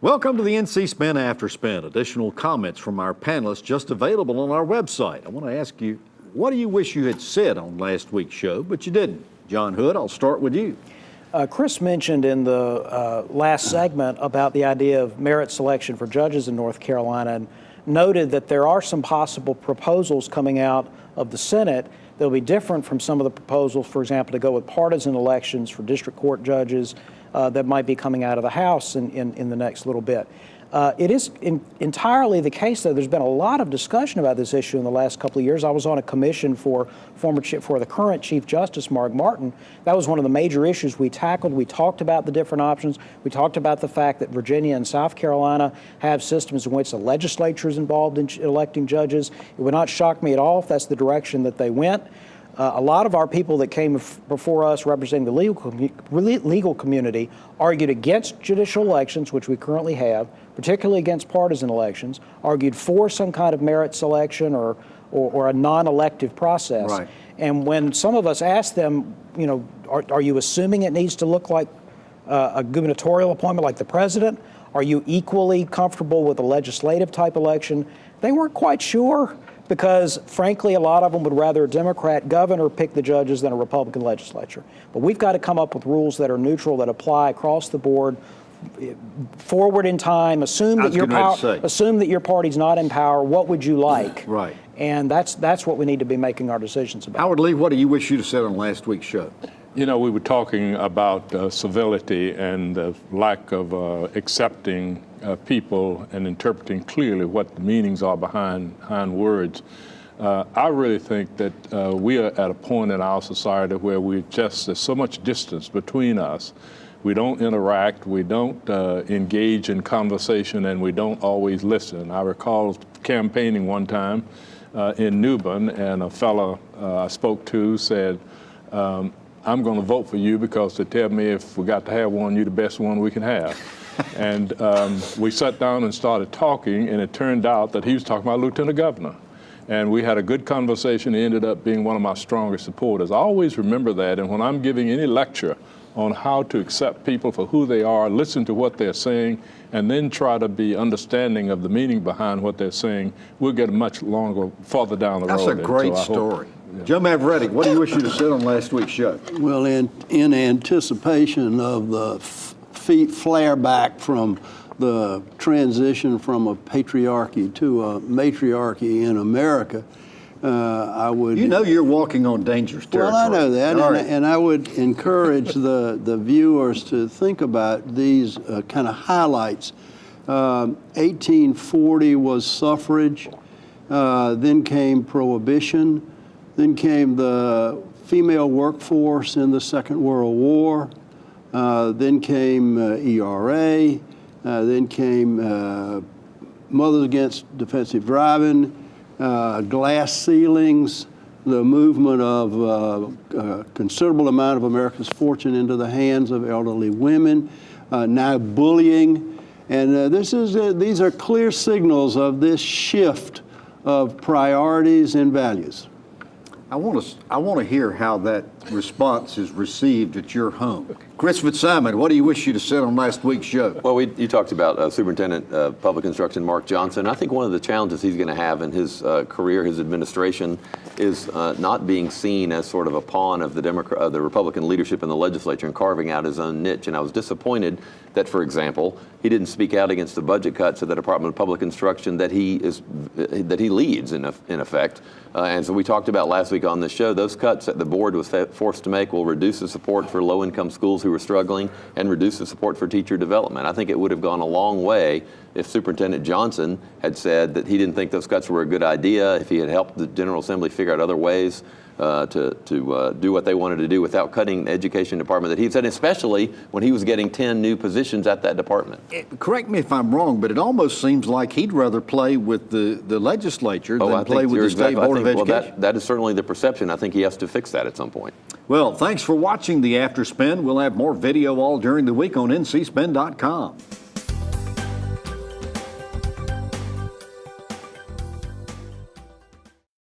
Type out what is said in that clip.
Welcome to the NC Spin After Spin. Additional comments from our panelists just available on our website. I want to ask you, what do you wish you had said on last week's show, but you didn't? John Hood, I'll start with you. Chris mentioned in the last segment about the idea of merit selection for judges in North Carolina and noted that there are some possible proposals coming out of the Senate that will be different from some of the proposals, for example, to go with partisan elections for district court judges that might be coming out of the House in the next little bit. It is entirely the case, though. There's been a lot of discussion about this issue in the last couple of years. I was on a commission for the current Chief Justice, Mark Martin. That was one of the major issues we tackled. We talked about the different options. We talked about the fact that Virginia and South Carolina have systems in which the legislature is involved in electing judges. It would not shock me at all if that's the direction that they went. A lot of our people that came before us representing the legal community argued against judicial elections, which we currently have, particularly against partisan elections, argued for some kind of merit selection or a non-elective process. Right. And when some of us asked them, you know, are you assuming it needs to look like a gubernatorial appointment like the president? Are you equally comfortable with a legislative type election? They weren't quite sure, because frankly, a lot of them would rather a Democrat governor pick the judges than a Republican legislature. But we've got to come up with rules that are neutral, that apply across the board, forward in time. Assume that your party's not in power. What would you like? Right. And that's what we need to be making our decisions about. Howard Lee, what do you wish you'd have said on last week's show? You know, we were talking about civility and the lack of accepting people and interpreting clearly what the meanings are behind words. I really think that we are at a point in our society where there's so much distance between us. We don't interact, we don't engage in conversation, and we don't always listen. I recall campaigning one time in Newbern, and a fellow I spoke to said, I'm going to vote for you because they tell me if we got to have one, you're the best one we can have. And we sat down and started talking, and it turned out that he was talking about Lieutenant Governor. And we had a good conversation. He ended up being one of my strongest supporters. I always remember that, and when I'm giving any lecture on how to accept people for who they are, listen to what they're saying, and then try to be understanding of the meaning behind what they're saying, we'll get much farther down the road. That's a great story. Joe Mavretic, what do you wish you'd have said on last week's show? Well, in anticipation of the flare back from the transition from a patriarchy to a matriarchy in America, I would... You know you're walking on dangerous territory. Well, I know that, right. and I would encourage the viewers to think about these kind of highlights. 1840 was suffrage, then came Prohibition, then came the female workforce in the Second World War, then came ERA, then came Mothers Against Defensive Driving, glass ceilings, the movement of a considerable amount of America's fortune into the hands of elderly women, now bullying. And these are clear signals of this shift of priorities and values. I want to hear how that response is received at your home. Chris Fitzsimon, what do you wish you'd have said on last week's show? Well, you talked about Superintendent of Public Instruction Mark Johnson. I think one of the challenges he's going to have in his career, his administration, is not being seen as sort of a pawn of the Republican leadership in the legislature and carving out his own niche. And I was disappointed that, for example, he didn't speak out against the budget cuts of the Department of Public Instruction that he leads in effect. And so we talked about last week on this show, those cuts that the board was forced to make will reduce the support for low-income schools who were struggling and reduce the support for teacher development. I think it would have gone a long way if Superintendent Johnson had said that he didn't think those cuts were a good idea, if he had helped the General Assembly figure out other ways to do what they wanted to do without cutting the education department that he said, especially when he was getting 10 new positions at that department. Correct me if I'm wrong, but it almost seems like he'd rather play with the legislature than play with the State Board of Education. Well, that is certainly the perception. I think he has to fix that at some point. Well, thanks for watching the After Spin. We'll have more video all during the week on ncspin.com.